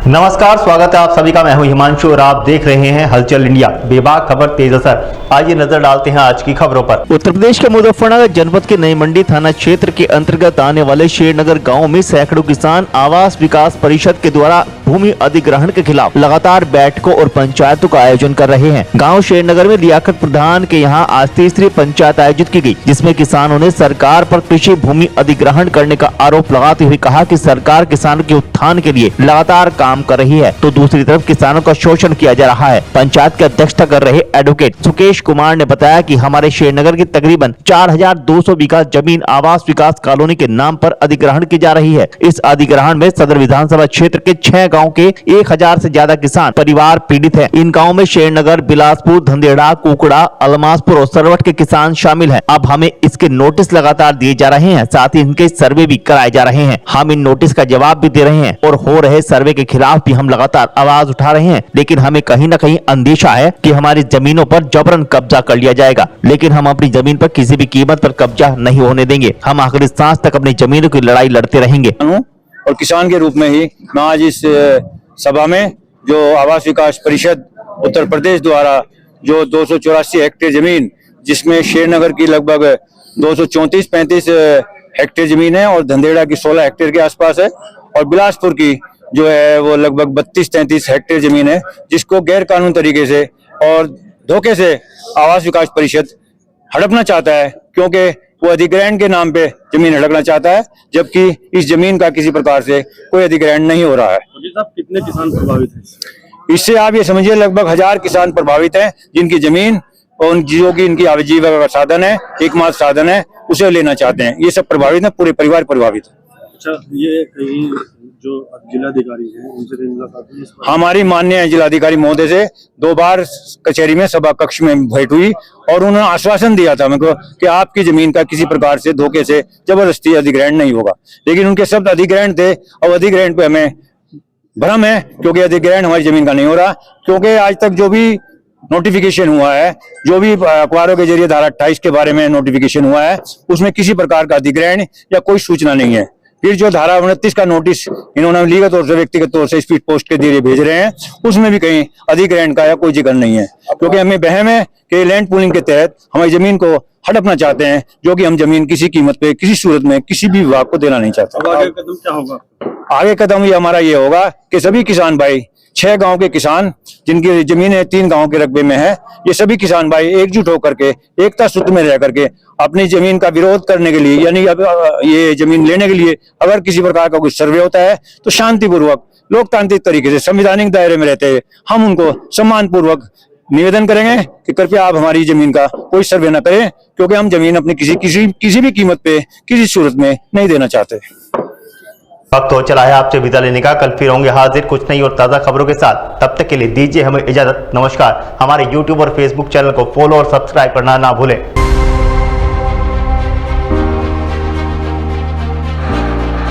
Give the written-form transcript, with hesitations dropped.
नमस्कार, स्वागत है आप सभी का। मैं हूं हिमांशु और आप देख रहे हैं हलचल इंडिया। बेबाक खबर तेज असर। आइए नजर डालते हैं आज की खबरों पर। उत्तर प्रदेश के मुजफ्फरनगर जनपद के नई मंडी थाना क्षेत्र के अंतर्गत आने वाले शेरनगर गांव में सैकड़ों किसान आवास विकास परिषद के द्वारा भूमि अधिग्रहण के खिलाफ लगातार बैठकों और पंचायतों का आयोजन कर रहे हैं। गाँव शेरनगर में लियाकत प्रधान के यहाँ आज तीसरी पंचायत आयोजित की गयी, जिसमें किसानों ने सरकार पर कृषि भूमि अधिग्रहण करने का आरोप लगाते हुए कहा कि सरकार किसानों के उत्थान के लिए लगातार काम कर रही है, तो दूसरी तरफ किसानों का शोषण किया जा रहा है। पंचायत की अध्यक्षता कर रहे एडवोकेट सुकेश कुमार ने बताया कि हमारे शेरनगर की तकरीबन 4200 बीघा जमीन आवास विकास कॉलोनी के नाम पर अधिग्रहण की जा रही है। इस अधिग्रहण में सदर विधानसभा क्षेत्र के 6 गाँव के 1000 से ज्यादा किसान परिवार पीड़ित है। इन गाँव में शेरनगर, बिलासपुर, धंधेड़ा, कुकड़ा, अलमासपुर और सरवट के किसान शामिल है। अब हमें इसके नोटिस लगातार दिए जा रहे हैं, साथ ही इनके सर्वे भी कराए जा रहे हैं। हम इन नोटिस का जवाब भी दे रहे हैं और हो रहे सर्वे के खिलाफ भी हम लगातार आवाज उठा रहे हैं, लेकिन हमें कहीं न कहीं अंदेशा है कि हमारी जमीनों पर जबरन कब्जा कर लिया जाएगा। लेकिन हम अपनी जमीन पर किसी भी कीमत पर कब्जा नहीं होने देंगे। हम आखिरी सांस तक अपनी जमीनों की लड़ाई लड़ते रहेंगे। और किसान के रूप में ही मैं आज इस सभा में जो आवास विकास परिषद उत्तर प्रदेश द्वारा जो 284 हेक्टेयर जमीन, जिसमें शेरनगर की लगभग 234-35 हेक्टेयर जमीन है और धंधेड़ा की 16 हेक्टेयर के आसपास है और बिलासपुर की जो है वो लगभग 32-33 हेक्टेयर जमीन है, जिसको गैर कानूनी तरीके से और धोखे से आवास विकास परिषद हड़पना चाहता है, क्योंकि वो अधिग्रहण के नाम पे जमीन हड़पना चाहता है, जबकि इस जमीन का किसी प्रकार से कोई अधिग्रहण नहीं हो रहा है। कितने किसान प्रभावित हैं इससे? आप ये समझिए लगभग 1000 किसान प्रभावित हैं, जिनकी जमीन और जो कि इनकी आजीविका का साधन है, एकमात्र साधन है, उसे लेना चाहते हैं। ये सब प्रभावित है, पूरे परिवार प्रभावित है। अच्छा, ये कहीं जो जिलाधिकारी हैं उनसे मुलाकात हुई? हमारी माननीय जिलाधिकारी महोदय से 2 बार कचहरी में सभा कक्ष में भेंट हुई और उन्होंने आश्वासन दिया था मेरे को कि आपकी जमीन का किसी प्रकार से धोखे से जबरदस्ती अधिग्रहण नहीं होगा। लेकिन उनके शब्द अधिग्रहण थे और अधिग्रहण पे हमें भ्रम है, क्योंकि अधिग्रहण हमारी जमीन का नहीं हो रहा। क्योंकि आज तक जो भी नोटिफिकेशन हुआ है, जो भी अखबारों के जरिए धारा 28 के बारे में नोटिफिकेशन हुआ है, उसमें किसी प्रकार का अधिग्रहण या कोई सूचना नहीं है। फिर जो धारा 29 का नोटिस इन्होंने लीगल तौर से, व्यक्तिगत तौर से स्पीड पोस्ट के जरिए भेज रहे हैं, उसमें भी कहीं अधिग्रहण का या कोई जिक्र नहीं है। क्योंकि हमें वहम है कि लैंड पूलिंग के तहत हमारी जमीन को हड़पना चाहते हैं, जो कि हम जमीन किसी कीमत पे, किसी सूरत में, किसी भी विभाग को देना नहीं चाहते। आगे कदम क्या होगा? आगे कदम ये हमारा ये होगा कि सभी किसान भाई, 6 गांव के किसान जिनकी जमीनें 3 गांव के रकबे में है, ये सभी किसान भाई एकजुट होकर के, एकता सूत्र में रह करके अपनी जमीन का विरोध करने के लिए, यानी अब ये जमीन लेने के लिए अगर किसी प्रकार का कुछ सर्वे होता है तो शांतिपूर्वक, लोकतांत्रिक तरीके से, संवैधानिक दायरे में रहते हुए हम उनको सम्मान पूर्वक निवेदन करेंगे कि कृपया आप हमारी जमीन का कोई सर्वे न करें, क्योंकि हम जमीन अपनी किसी भी कीमत पे, किसी सूरत में नहीं देना चाहते। वक्त तो चला है आपसे विदा लेने का। कल फिर होंगे हाजिर कुछ नई और ताज़ा खबरों के साथ। तब तक के लिए दीजिए हमें इजाजत। नमस्कार। हमारे YouTube और Facebook चैनल को फॉलो और सब्सक्राइब करना ना भूलें।